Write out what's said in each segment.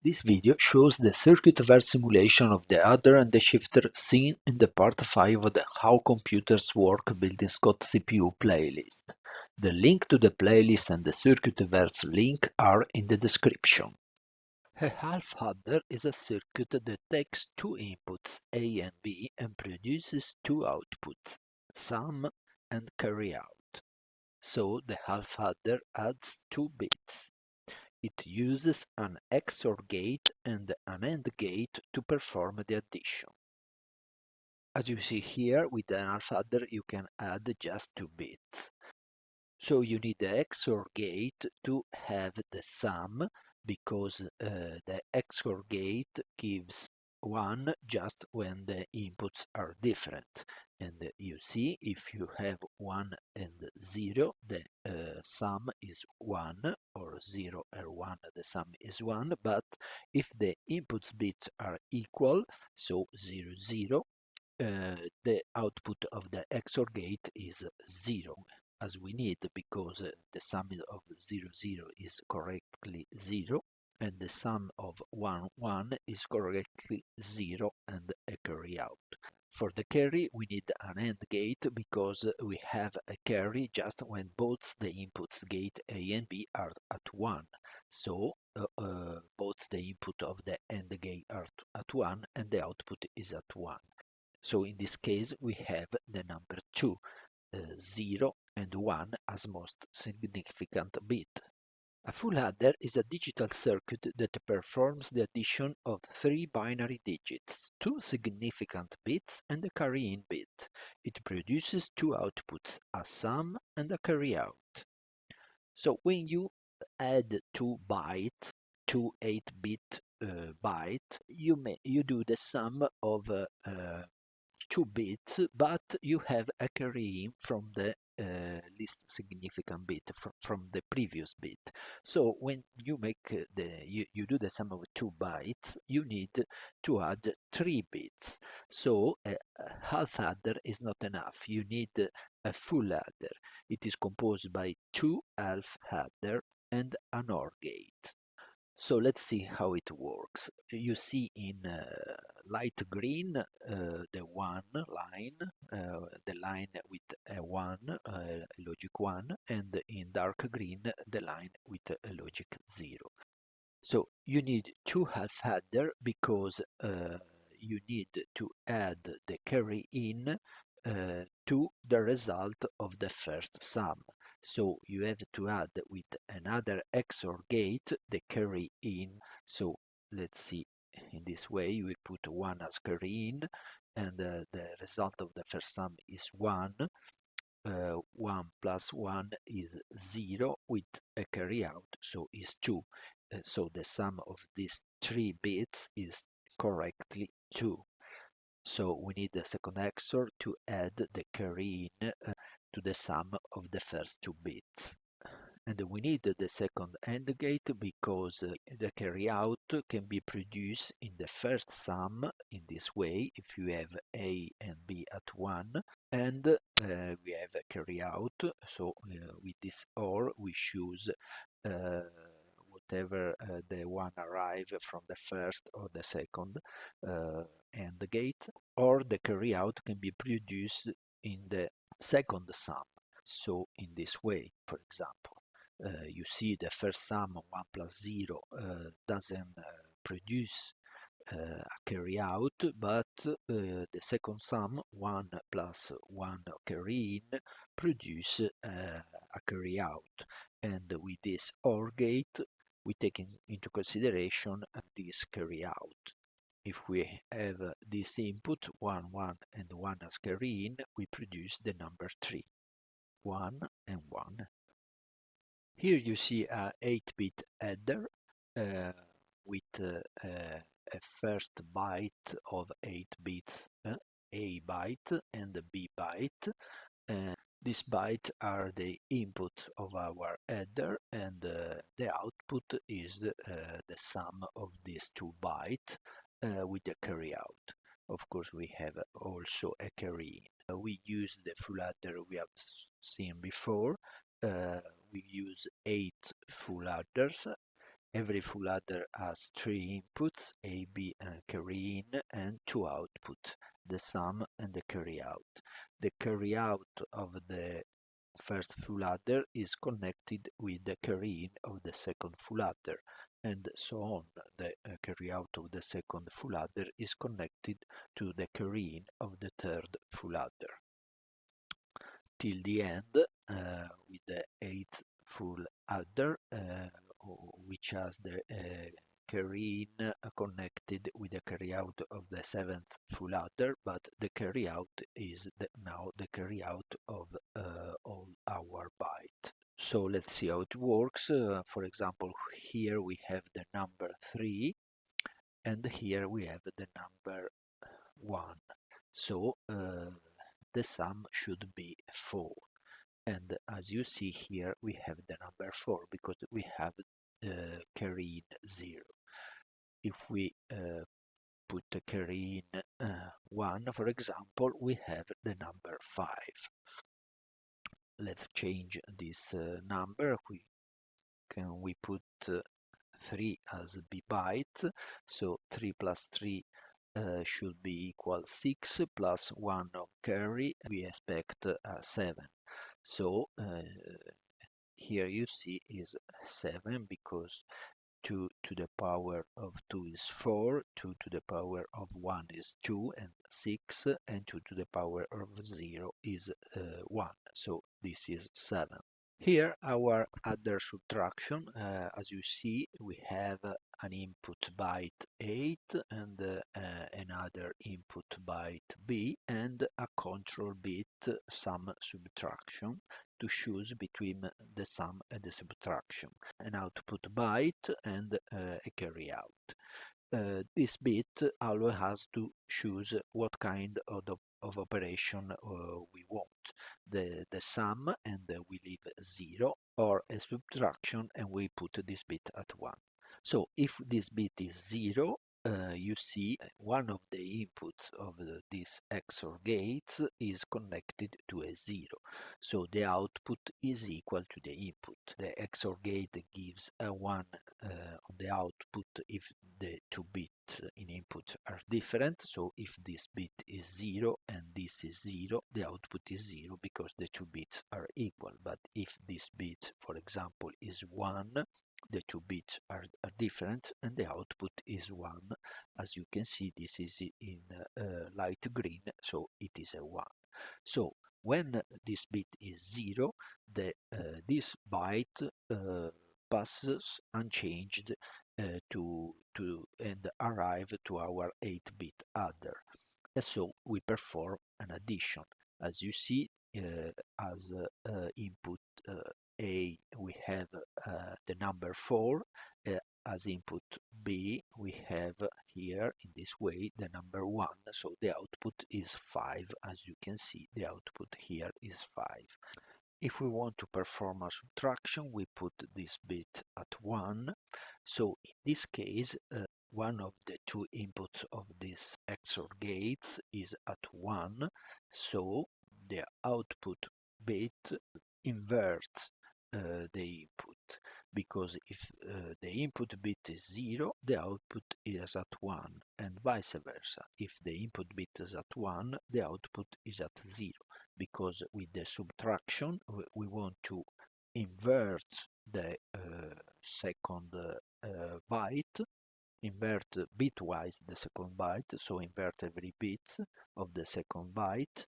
This video shows the circuit-aware simulation of the adder and the shifter seen in the part 5 of the How Computers Work Building Scott CPU playlist. The link to the playlist and the circuit-aware link are in the description. A half adder is a circuit that takes two inputs A and B and produces two outputs, sum and carry out. So the half adder adds two bits. It uses an XOR gate and an AND gate to perform the addition. As you see here, with an half adder you can add just 2 bits. So you need the XOR gate to have the sum, because the XOR gate gives 1 just when the inputs are different. And you see, if you have 1 and 0, the sum is 1, or 0 and 1, the sum is 1. But if the inputs bits are equal, so 0, 0, the output of the XOR gate is 0, as we need, because the sum of 0, 0 is correctly 0, and the sum of 1, 1 is correctly 0 and a carry out. For the carry, we need an AND gate, because we have a carry just when both the inputs gate A and B are at 1. So both the input of the AND gate are at 1 and the output is at 1. So in this case, we have the number 2, 0 and 1 as most significant bit. A full adder is a digital circuit that performs the addition of 3 binary digits, 2 significant bits and a carry-in bit. It produces 2 outputs, a sum and a carry-out. So when you add 2 bytes, 2 8-bit byte, you do the sum of 2 bits, but you have a carry-in from the least significant bit, from the previous bit. So when you make you do the sum of 2 bytes, you need to add 3 bits. So a half adder is not enough. You need a full adder. It is composed by 2 half adder and an OR gate. So let's see how it works. You see in light green the 1 line, the line with a 1, logic 1, and in dark green the line with a logic 0. So you need 2 half adder, because you need to add the carry in to the result of the first sum. So you have to add with another XOR gate the carry in. So let's see, in this way you will put 1 as carry in, and the result of the first sum is 1. 1 plus 1 is 0 with a carry out, so is 2. So the sum of these 3 bits is correctly 2. So we need the second XOR to add the carry in to the sum of the first 2 bits. And we need the second AND gate, because the carry out can be produced in the first sum in this way, if you have A and B at 1, and we have a carry out. So with this OR we choose whatever the one arrive from the first or the second AND gate, or the carry out can be produced in the second sum. So in this way, for example, you see the first sum 1 plus 0 doesn't produce a carry out, but the second sum 1 plus 1 carry in produce a carry out, and with this OR gate we take into consideration this carry out. If we have this input 1, 1 and 1 as carry in, we produce the number 3, 1 and 1. Here you see a 8-bit adder with a first byte of 8 bits, A byte and B byte. These bytes are the input of our adder, and the output is the sum of these 2 bytes with the carry out. Of course, we have also a carry in. We use the full adder we have seen before. We use 8 full adders, Every full adder has three inputs, A, B, and carry in, and two outputs, the sum and the carry out. The carry out of the first full adder is connected with the carry in of the second full adder, and so on. The carry out of the second full adder is connected to the carry in of the third full adder, till the end with the eighth full adder, which has the carry in connected with the carry out of the seventh full adder, but the carry out is now the carry out of all our byte. So let's see how it works. For example, here we have the number 3 and here we have the number 1. So the sum should be 4. And as you see here, we have the number 4 because we have carry in 0. If we put the carry in 1, for example, we have the number 5. Let's change this number. We put 3 as b byte, so 3 plus 3 should be equal 6 plus 1 of carry. We expect 7. So here you see is 7 because 2 to the power of 2 is 4, 2 to the power of 1 is 2 and 6, and 2 to the power of 0 is 1. So this is 7. Here our adder subtraction, as you see, we have an input byte 8 and another input byte B and a control bit sum subtraction to choose between the sum and the subtraction, an output byte and a carry out. This bit always has to choose what kind of operation we want, the sum and we leave 0, or a subtraction and we put this bit at 1. So if this bit is 0, you see one of the inputs of this XOR gates is connected to a 0. So the output is equal to the input. The XOR gate gives a 1 on the output if the two bits in input are different. So if this bit is 0 and this is 0, the output is 0 because the two bits are equal. But if this bit, for example, is 1, the two bits are different and the output is 1. As you can see, this is in light green, so it is a 1. So when this bit is 0, this byte passes unchanged and arrive to our 8-bit adder. And so we perform an addition. As you see, as input A, we have the number 4. As input B, we have here in this way the number 1. So the output is 5. As you can see, the output here is 5. If we want to perform a subtraction, we put this bit at 1. So in this case, one of the two inputs of this XOR gates is at 1. So the output bit inverts the input, because if the input bit is 0, the output is at 1, and vice versa. If the input bit is at 1, the output is at 0, because with the subtraction we want to invert the second byte, invert bitwise the second byte, so invert every bit of the second byte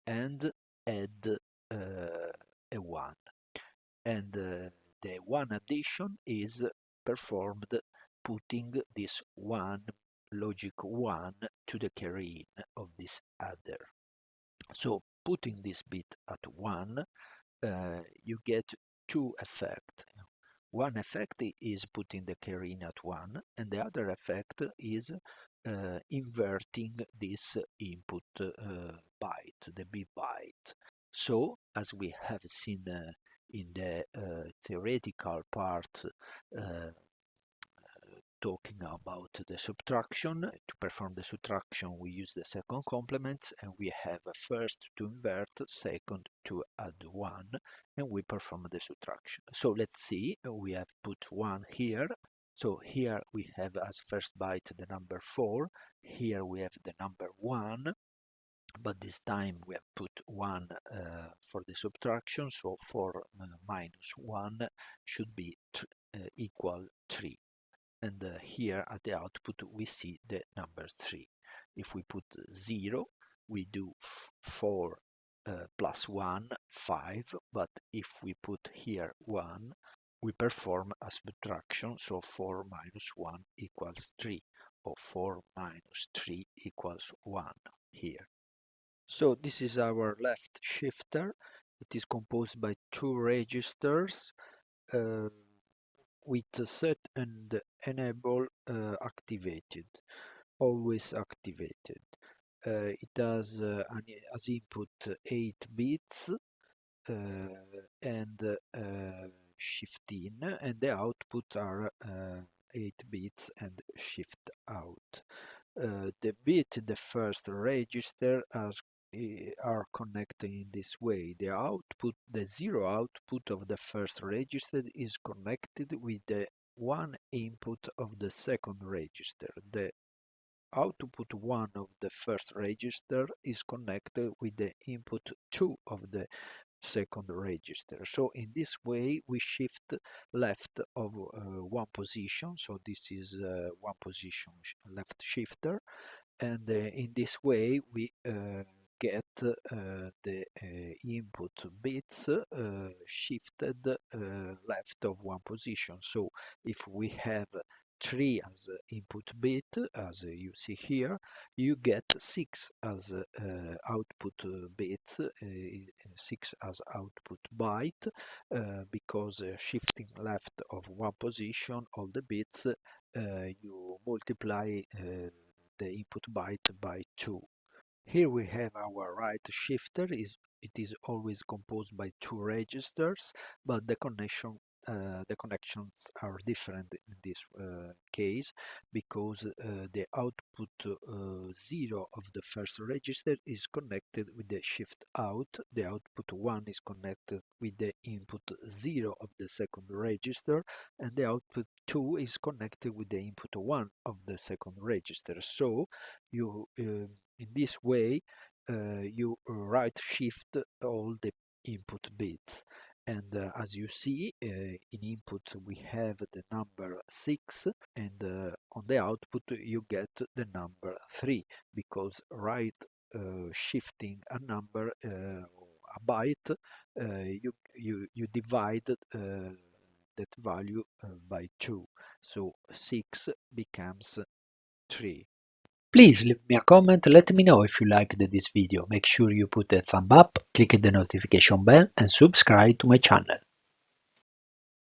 and add a 1. And the 1 addition is performed putting this 1 logic 1 to the carry in of this adder. So putting this bit at 1, you get two effects. One effect is putting the carry in at 1, and the other effect is inverting this input byte, the B byte. So, as we have seen in the theoretical part talking about the subtraction, to perform the subtraction we use the second complement, and we have first to invert, second to add 1, and we perform the subtraction. So let's see, we have put 1 here, So here we have as first byte the number 4, here we have the number 1, but this time we have put 1 for the subtraction, so 4 minus 1 should be equal 3. And here at the output we see the number 3. If we put 0, we do 4 plus 1, 5, but if we put here 1, we perform a subtraction, so 4 minus 1 equals 3, or 4 minus 3 equals 1 here. So this is our left shifter. It is composed by 2 registers with set and enable activated, always activated. It has as input 8 bits and shift in, and the output are 8 bits and shift out. The bit in the first register are connected in this way. The output, the 0 output of the first register is connected with the 1 input of the second register. The output 1 of the first register is connected with the input 2 of the second register. So in this way we shift left of 1 position, so this is 1 position left shifter, and in this way we get the input bits shifted left of 1 position. So if we have 3 as input bit, as you see here, you get 6 as output bit, 6 as output byte, because shifting left of 1 position, all the bits, you multiply the input byte by 2. Here we have our right shifter. It is always composed by 2 registers, but the connections are different in this case, because the output 0 of the first register is connected with the shift out, the output 1 is connected with the input 0 of the second register, and the output 2 is connected with the input 1 of the second register. So you in this way you right shift all the input bits, and as you see, in input we have the number 6, and on the output you get the number 3, because right shifting a number, a byte, you divide that value by 2, so 6 becomes 3. Please leave me a comment, let me know if you liked this video. Make sure you put a thumb up, click the notification bell and subscribe to my channel.